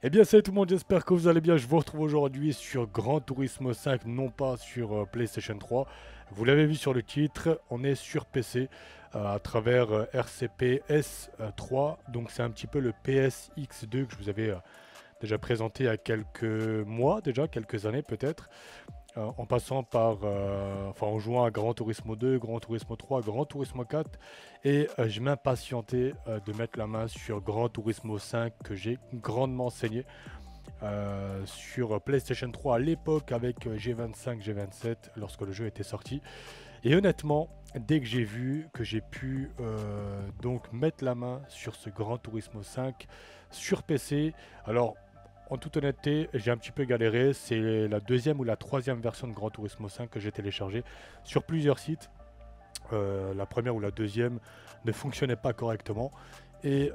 Eh bien salut tout le monde, j'espère que vous allez bien. Je vous retrouve aujourd'hui sur Gran Turismo 5, non pas sur PlayStation 3. Vous l'avez vu sur le titre, on est sur PC à travers RCP S3. Donc c'est un petit peu le PSX2 que je vous avais déjà présenté il y a quelques mois, déjà quelques années peut-être. En passant par, enfin en jouant à Gran Turismo 2, Gran Turismo 3, Gran Turismo 4. Et je m'impatientais de mettre la main sur Gran Turismo 5 que j'ai grandement saigné sur PlayStation 3 à l'époque avec G25, G27 lorsque le jeu était sorti. Et honnêtement, dès que j'ai vu que j'ai pu donc mettre la main sur ce Gran Turismo 5 sur PC, alors en toute honnêteté, j'ai un petit peu galéré. C'est la deuxième ou la troisième version de Gran Turismo 5 que j'ai téléchargée sur plusieurs sites. La première ou la deuxième ne fonctionnait pas correctement. Et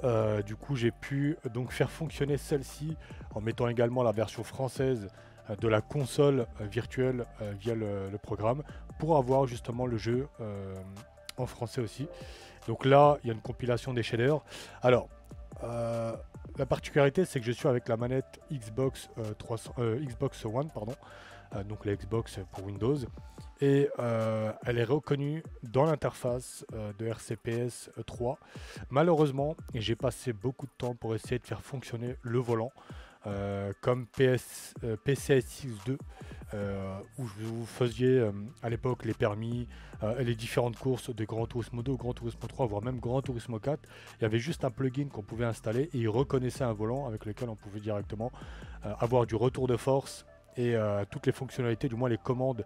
du coup, j'ai pu donc faire fonctionner celle-ci en mettant également la version française de la console virtuelle via le programme pour avoir justement le jeu en français aussi. Donc là, il y a une compilation des shaders. Alors, euh, la particularité, c'est que je suis avec la manette Xbox, 300, Xbox One, pardon, donc la Xbox pour Windows. Et elle est reconnue dans l'interface de RCPS 3. Malheureusement, j'ai passé beaucoup de temps pour essayer de faire fonctionner le volant. Comme PCSX2 où vous faisiez à l'époque les permis et les différentes courses de Gran Turismo 2, Gran Turismo 3, voire même Gran Turismo 4. Il y avait juste un plugin qu'on pouvait installer et il reconnaissait un volant avec lequel on pouvait directement avoir du retour de force et toutes les fonctionnalités, du moins les commandes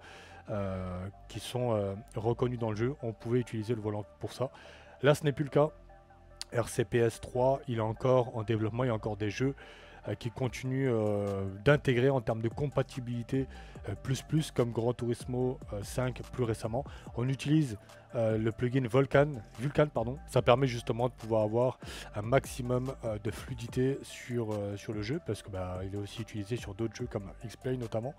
qui sont reconnues dans le jeu. On pouvait utiliser le volant pour ça. Là, ce n'est plus le cas. RCPS 3, il est encore en développement, il y a encore des jeux qui continuent d'intégrer en termes de compatibilité comme Gran Turismo 5 plus récemment. On utilise le plugin Vulkan, pardon. Ça permet justement de pouvoir avoir un maximum de fluidité sur le jeu parce que il est aussi utilisé sur d'autres jeux comme X-Play notamment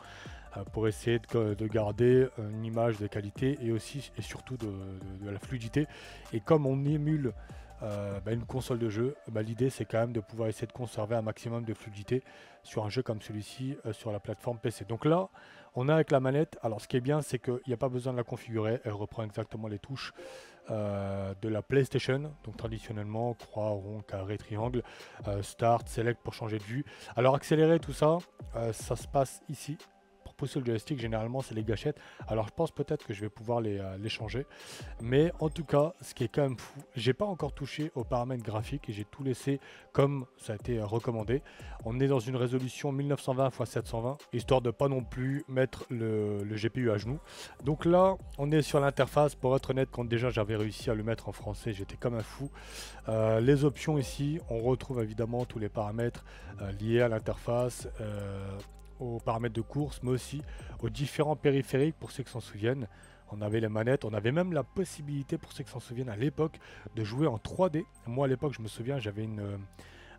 pour essayer de garder une image de qualité et aussi et surtout de la fluidité. Et comme on émule une console de jeu, l'idée c'est quand même de pouvoir essayer de conserver un maximum de fluidité sur un jeu comme celui-ci sur la plateforme PC. Donc là, on a avec la manette, alors ce qui est bien c'est qu'il n'y a pas besoin de la configurer, elle reprend exactement les touches de la PlayStation, donc traditionnellement croix, rond, carré, triangle, start, select pour changer de vue. Alors accélérer tout ça, ça se passe ici. Pour pousser le joystick, généralement c'est les gâchettes. Alors je pense peut-être que je vais pouvoir les changer. Mais en tout cas, ce qui est quand même fou, j'ai pas encore touché aux paramètres graphiques et j'ai tout laissé comme ça a été recommandé. On est dans une résolution 1920 x 720, histoire de pas non plus mettre le GPU à genoux. Donc là, on est sur l'interface. Pour être honnête, quand déjà j'avais réussi à le mettre en français, j'étais comme un fou. Les options ici, on retrouve évidemment tous les paramètres liés à l'interface. Aux paramètres de course, mais aussi aux différents périphériques pour ceux qui s'en souviennent. On avait les manettes, on avait même la possibilité, pour ceux qui s'en souviennent à l'époque, de jouer en 3D. Moi à l'époque, je me souviens, j'avais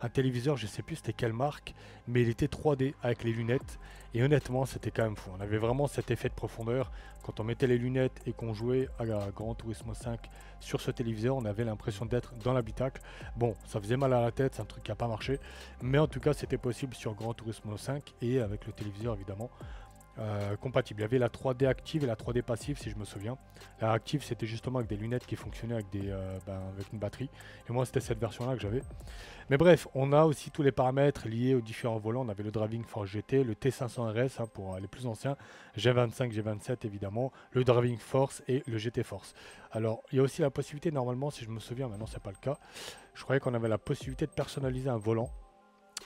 un téléviseur, je sais plus c'était quelle marque, mais il était 3D avec les lunettes. Et honnêtement, c'était quand même fou. On avait vraiment cet effet de profondeur. Quand on mettait les lunettes et qu'on jouait à Gran Turismo 5 sur ce téléviseur, on avait l'impression d'être dans l'habitacle. Bon, ça faisait mal à la tête, c'est un truc qui n'a pas marché. Mais en tout cas, c'était possible sur Gran Turismo 5 et avec le téléviseur évidemment compatible. Il y avait la 3D active et la 3D passive si je me souviens. La active c'était justement avec des lunettes qui fonctionnaient avec, avec une batterie. Et moi c'était cette version là que j'avais. Mais bref, on a aussi tous les paramètres liés aux différents volants. On avait le Driving Force GT, le T500 RS pour les plus anciens, G25, G27 évidemment, le Driving Force et le GT Force. Alors il y a aussi la possibilité normalement, si je me souviens, maintenant c'est pas le cas. Je croyais qu'on avait la possibilité de personnaliser un volant,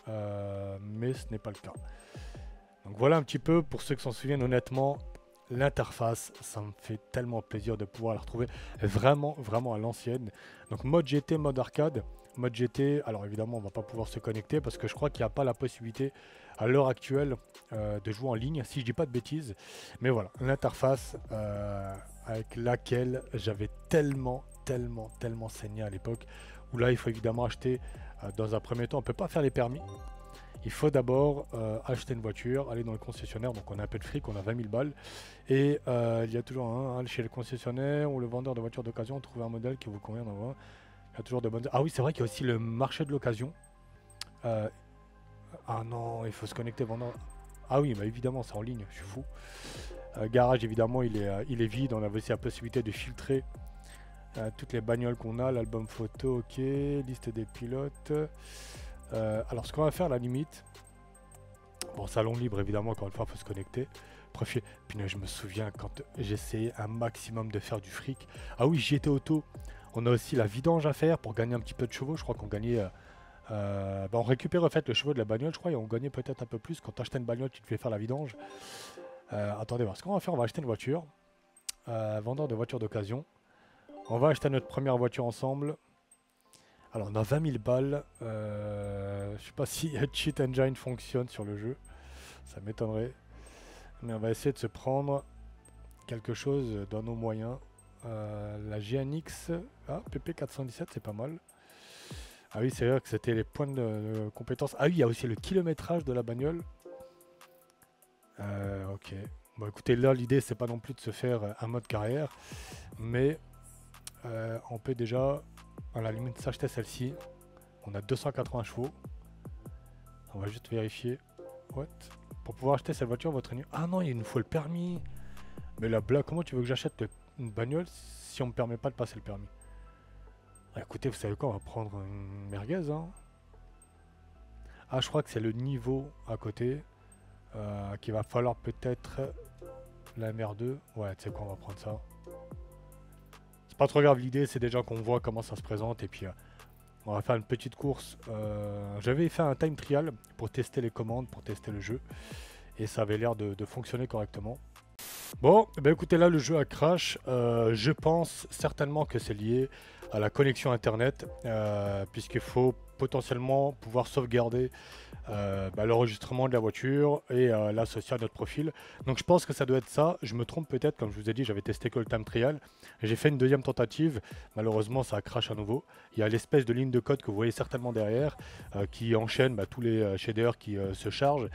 mais ce n'est pas le cas. Donc voilà un petit peu, pour ceux qui s'en souviennent honnêtement, l'interface, ça me fait tellement plaisir de pouvoir la retrouver vraiment, vraiment à l'ancienne. Donc mode GT, mode arcade. Mode GT, alors évidemment on va pas pouvoir se connecter parce que je crois qu'il n'y a pas la possibilité à l'heure actuelle de jouer en ligne, si je dis pas de bêtises. Mais voilà, l'interface avec laquelle j'avais tellement saigné à l'époque. Où là il faut évidemment acheter dans un premier temps, on peut pas faire les permis. Il faut d'abord acheter une voiture, aller dans le concessionnaire, donc on a un peu de fric, on a 20 000 balles. Et il y a toujours chez le concessionnaire ou le vendeur de voitures d'occasion, trouver un modèle qui vous convient. Il y a toujours de bonnes... Ah oui, c'est vrai qu'il y a aussi le marché de l'occasion. Euh, Ah non, il faut se connecter pendant... Ah oui, bah évidemment, c'est en ligne, je suis fou. Garage, évidemment, il est vide. On a aussi la possibilité de filtrer toutes les bagnoles qu'on a. L'album photo, ok. Liste des pilotes. Alors, ce qu'on va faire, à la limite... Bon, salon libre, évidemment, encore une fois, il faut se connecter. Profil. Puis je me souviens quand j'essayais un maximum de faire du fric. Ah oui, j'y étais auto. On a aussi la vidange à faire pour gagner un petit peu de chevaux. Je crois qu'on gagnait... on récupère en fait le chevaux de la bagnole, je crois, et on gagnait peut-être un peu plus. Quand tu achetais une bagnole, tu devais faire la vidange. Attendez, ce qu'on va faire, on va acheter une voiture. Vendeur de voitures d'occasion. On va acheter notre première voiture ensemble. Alors, on a 20 000 balles. Je sais pas si Cheat Engine fonctionne sur le jeu. Ça m'étonnerait. Mais on va essayer de se prendre quelque chose dans nos moyens. La GNX. Ah, PP417, c'est pas mal. Ah oui, c'est vrai que c'était les points de compétence. Ah oui, il y a aussi le kilométrage de la bagnole. Ok. Bon, écoutez, là, l'idée, c'est pas non plus de se faire un mode carrière. Mais on peut déjà, à la limite, s'acheter celle-ci. On a 280 chevaux. On va juste vérifier. What? Pour pouvoir acheter cette voiture, votre... Ah non, il nous faut le permis. Mais la blague, comment tu veux que j'achète une bagnole si on me permet pas de passer le permis? Ah, écoutez, vous savez quoi, on va prendre une merguez. Hein. Ah, je crois que c'est le niveau à côté qu'il va falloir peut-être la MR2. Ouais, tu sais quoi, on va prendre ça. C'est pas trop grave, l'idée c'est déjà qu'on voit comment ça se présente et puis on va faire une petite course. J'avais fait un time trial pour tester les commandes, pour tester le jeu et ça avait l'air de fonctionner correctement. Bon, bah écoutez, là le jeu a crash. Je pense certainement que c'est lié à la connexion internet, puisqu'il faut potentiellement pouvoir sauvegarder l'enregistrement de la voiture et l'associer à notre profil. Donc je pense que ça doit être ça. Je me trompe peut-être, comme je vous ai dit, j'avais testé que le time trial. J'ai fait une deuxième tentative. Malheureusement, ça a crash à nouveau. Il y a l'espèce de ligne de code que vous voyez certainement derrière qui enchaîne tous les shaders qui se chargent.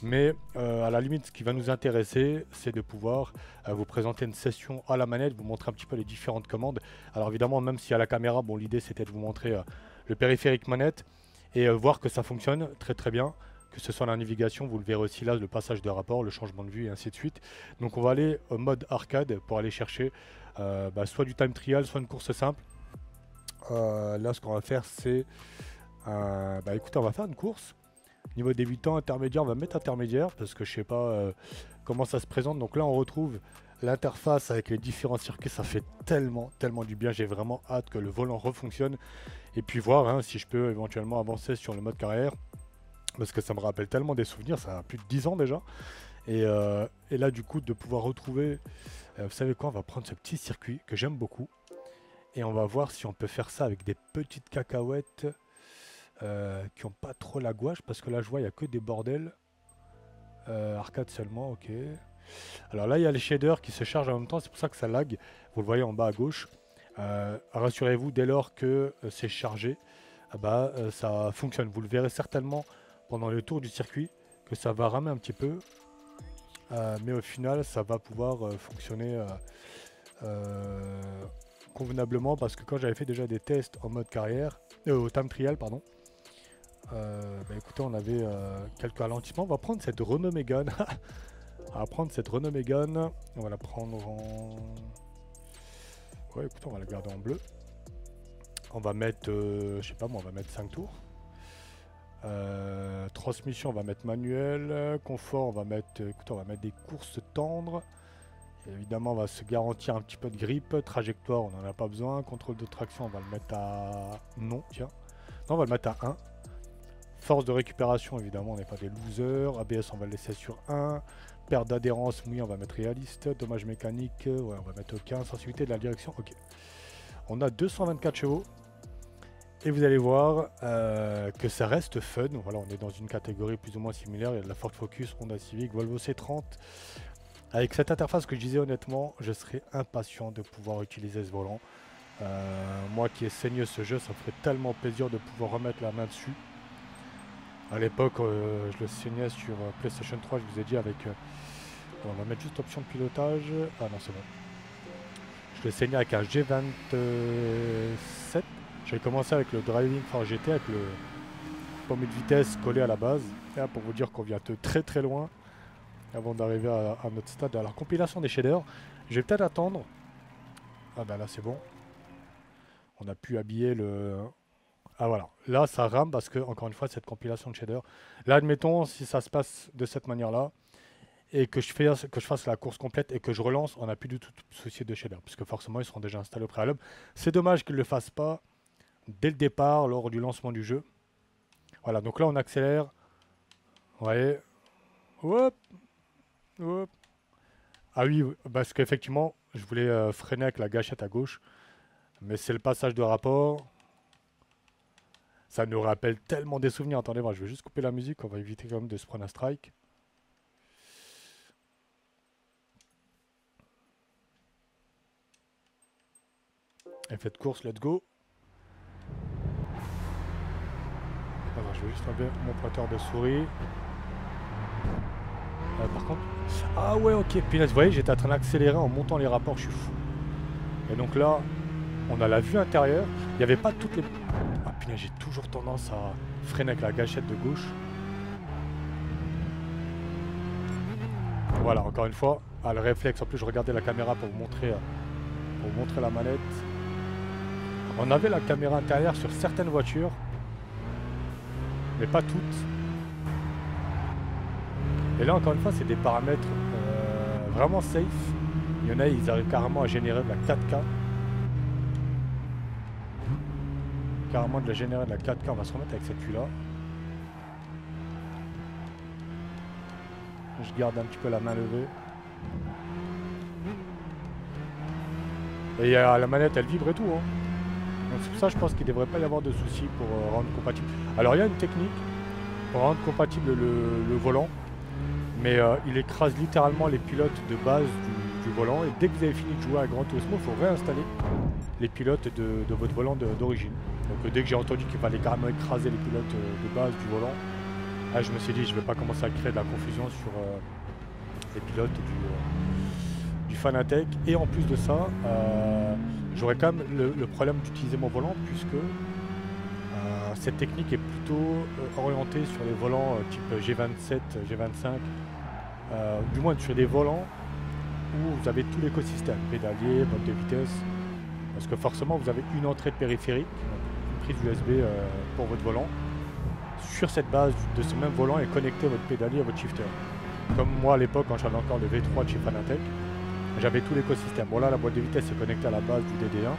Mais à la limite, ce qui va nous intéresser, c'est de pouvoir vous présenter une session à la manette, vous montrer un petit peu les différentes commandes. Alors évidemment, même si à la caméra, bon, l'idée c'était de vous montrer le périphérique manette et voir que ça fonctionne très très bien, que ce soit la navigation, vous le verrez aussi là, le passage de rapport, le changement de vue et ainsi de suite. Donc on va aller au mode arcade pour aller chercher soit du time trial, soit une course simple. Là, ce qu'on va faire, c'est... écoutez, on va faire une course. Niveau débutant, intermédiaire, on va mettre intermédiaire parce que je sais pas comment ça se présente. Donc là, on retrouve l'interface avec les différents circuits. Ça fait tellement du bien. J'ai vraiment hâte que le volant refonctionne et puis voir si je peux éventuellement avancer sur le mode carrière parce que ça me rappelle tellement des souvenirs. Ça a plus de 10 ans déjà. Et là, du coup, de pouvoir retrouver, vous savez quoi, on va prendre ce petit circuit que j'aime beaucoup et on va voir si on peut faire ça avec des petites cacahuètes. Qui ont pas trop la gouache parce que là je vois il n'y a que des bordels. Arcade seulement, ok. Alors là il y a les shaders qui se chargent en même temps, c'est pour ça que ça lag. Vous le voyez en bas à gauche. Rassurez-vous, dès lors que c'est chargé, ça fonctionne. Vous le verrez certainement pendant le tour du circuit que ça va ramer un petit peu. Mais au final ça va pouvoir fonctionner convenablement parce que quand j'avais fait déjà des tests en mode carrière, au time trial pardon, écoutez, on avait quelques ralentissements. On va prendre cette Renault Mégane. On va prendre cette Renault Mégane. On va la prendre en... Ouais, écoutez, on va la garder en bleu. On va mettre, je sais pas moi, on va mettre 5 tours. Transmission, on va mettre manuel. Confort, on va mettre, écoutez, on va mettre des courses tendres. Et évidemment, on va se garantir un petit peu de grippe. Trajectoire, on n'en a pas besoin. Contrôle de traction, on va le mettre à... Non, tiens. Non, on va le mettre à 1. Force de récupération, évidemment, on n'est pas des losers. ABS, on va le laisser sur 1. Perte d'adhérence, oui, on va mettre réaliste. Dommage mécanique, ouais, on va mettre aucun. Sensibilité de la direction, ok. On a 224 chevaux. Et vous allez voir que ça reste fun. Voilà, on est dans une catégorie plus ou moins similaire. Il y a de la Ford Focus, Honda Civic, Volvo C30. Avec cette interface que je disais honnêtement, je serais impatient de pouvoir utiliser ce volant. Moi qui ai saigné ce jeu, ça me ferait tellement plaisir de pouvoir remettre la main dessus. À l'époque, je le saignais sur PlayStation 3, je vous ai dit avec... on va mettre juste option de pilotage. Ah non, c'est bon. Je le saignais avec un G27. J'ai commencé avec le Driving for GT, avec pommée de vitesse collée à la base. Et là, pour vous dire qu'on vient de très très loin avant d'arriver à notre stade. Alors, compilation des shaders, je vais peut-être attendre. Ah bah là c'est bon. On a pu habiller le... Ah voilà, là ça rame parce que, encore une fois, cette compilation de shaders. Là, admettons, si ça se passe de cette manière-là, et que je fasse la course complète et que je relance, on n'a plus du tout de souci de shader, puisque forcément ils seront déjà installés au préalable. C'est dommage qu'ils ne le fassent pas dès le départ, lors du lancement du jeu. Voilà, donc là on accélère. Vous voyez. Hop, hop. Ah oui, parce qu'effectivement, je voulais freiner avec la gâchette à gauche, mais c'est le passage de rapport. Ça nous rappelle tellement des souvenirs. Attendez, moi je vais juste couper la musique, on va éviter quand même de se prendre un strike. Effet de course, let's go. Alors, je vais juste enlever mon pointeur de souris. Par contre... Ah ouais, ok, punaise, vous voyez, j'étais en train d'accélérer en montant les rapports, je suis fou. Et donc là, on a la vue intérieure. Il n'y avait pas toutes les... Ah punaise, j'ai toujours tendance à freiner avec la gâchette de gauche. Voilà, encore une fois, le réflexe. En plus, je regardais la caméra pour vous montrer la manette. On avait la caméra intérieure sur certaines voitures, mais pas toutes. Et là, encore une fois, c'est des paramètres vraiment safe. Il y en a, ils arrivent carrément à générer de la 4K. Carrément de la générer de la 4K. On va se remettre avec cette vue-là. Je garde un petit peu la main levée. Et la manette, elle vibre et tout, hein. Donc c'est pour ça que je pense qu'il ne devrait pas y avoir de soucis pour rendre compatible. Alors il y a une technique pour rendre compatible le volant, mais il écrase littéralement les pilotes de base du volant. Et dès que vous avez fini de jouer à Gran Turismo, il faut réinstaller les pilotes de votre volant d'origine. Donc dès que j'ai entendu qu'il fallait carrément écraser les pilotes de base du volant, là, je me suis dit je ne vais pas commencer à créer de la confusion sur les pilotes du Fanatec. Et en plus de ça, j'aurais quand même le problème d'utiliser mon volant, puisque cette technique est plutôt orientée sur les volants type G27, G25, du moins sur des volants où vous avez tout l'écosystème, pédalier, boîte de vitesse, parce que forcément vous avez une entrée de périphérique, une prise USB pour votre volant. Sur cette base de ce même volant est connecté votre pédalier à votre shifter. Comme moi à l'époque, quand j'avais encore le V3 de chez Fanatec, j'avais tout l'écosystème. Bon là, la boîte de vitesse est connectée à la base du DD1,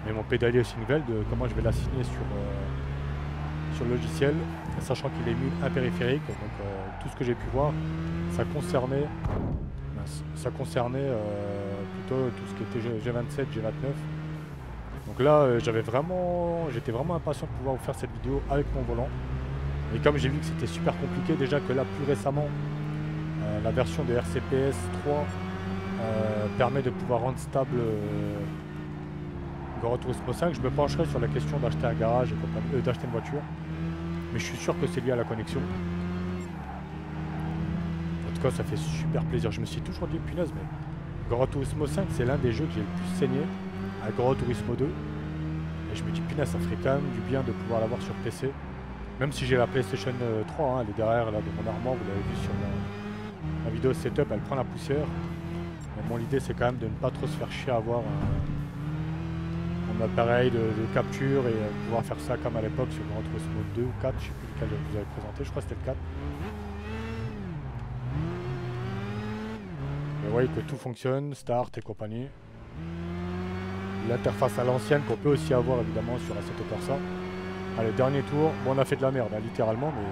mais mon pédalier aussi nouvelle, de comment je vais l'assigner sur le logiciel, sachant qu'il est mis un périphérique. Donc tout ce que j'ai pu voir, ça concernait plutôt tout ce qui était G27, G29. Donc là, j'étais vraiment impatient de pouvoir vous faire cette vidéo avec mon volant. Et comme j'ai vu que c'était super compliqué, déjà que là, plus récemment, la version de RCPS 3 permet de pouvoir rendre stable Gran Turismo 5, je me pencherai sur la question d'acheter un garage et d'acheter une voiture. Mais je suis sûr que c'est lié à la connexion. En tout cas, ça fait super plaisir. Je me suis toujours dit, punaise, mais Gran Turismo 5, c'est l'un des jeux que j'ai le plus saigné à Gran Turismo 2. Et je me dis, punaise, ça ferait quand même du bien de pouvoir l'avoir sur PC. Même si j'ai la PlayStation 3, hein, elle est derrière là, de mon armoire, vous l'avez vu sur la vidéo setup, elle prend la poussière. Mais bon, l'idée c'est quand même de ne pas trop se faire chier à avoir un appareil de capture et pouvoir faire ça comme à l'époque sur Gran Turismo 2 ou 4, je sais plus lequel je vous avais présenté, je crois que c'était le 4. Mais vous voyez que tout fonctionne, start et compagnie. L'interface à l'ancienne qu'on peut aussi avoir évidemment sur Assetto Corsa. Allez, dernier tour. Bon, on a fait de la merde, hein, littéralement, mais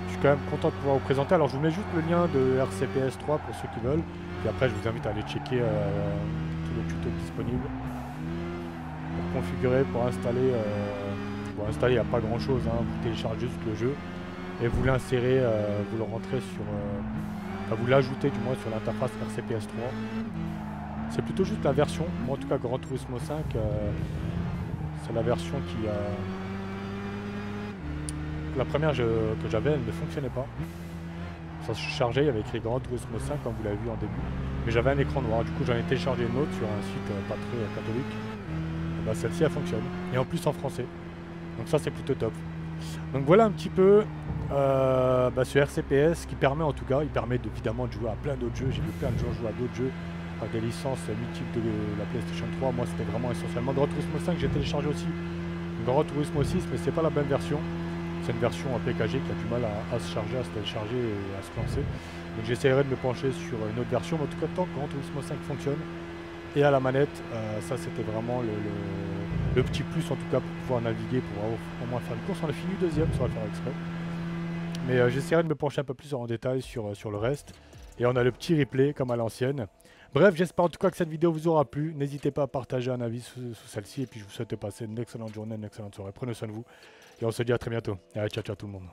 je suis quand même content de pouvoir vous présenter. Alors, je vous mets juste le lien de RCPS 3 pour ceux qui veulent. Puis après, je vous invite à aller checker tout le tuto disponible. Pour configurer, pour installer, il n'y a pas grand chose. Hein, vous téléchargez juste le jeu et vous l'insérez, vous le rentrez sur. Vous l'ajoutez du moins sur l'interface RCPS 3. C'est plutôt juste la version. Moi, en tout cas, Gran Turismo 5. C'est la version qui a... La première que j'avais, elle ne fonctionnait pas. Ça se chargeait, il y avait écrit Gran Turismo 5 comme vous l'avez vu en début. Mais j'avais un écran noir, du coup j'en ai téléchargé une autre sur un site pas très catholique. Et bah, celle-ci elle fonctionne. Et en plus en français. Donc ça c'est plutôt top. Donc voilà un petit peu ce RCPS qui permet en tout cas, il permet évidemment de jouer à plein d'autres jeux. J'ai vu plein de gens jouer à d'autres jeux avec des licences mythiques de la PlayStation 3. Moi c'était vraiment essentiellement Gran Turismo 5, j'ai téléchargé aussi Gran Turismo 6, mais c'est pas la même version. C'est une version PKG qui a du mal à se charger, à se télécharger et à se lancer. Donc j'essaierai de me pencher sur une autre version, mais en tout cas tant que Gran Turismo 5 fonctionne et à la manette, ça c'était vraiment le petit plus en tout cas pour pouvoir naviguer, pour au moins faire une course. On a fini deuxième, ça va le faire exprès. Mais j'essaierai de me pencher un peu plus en détail sur le reste. Et on a le petit replay comme à l'ancienne. Bref, j'espère en tout cas que cette vidéo vous aura plu. N'hésitez pas à partager un avis sous celle-ci. Et puis je vous souhaite de passer une excellente journée, une excellente soirée. Prenez soin de vous. Et on se dit à très bientôt. Allez, ciao ciao tout le monde.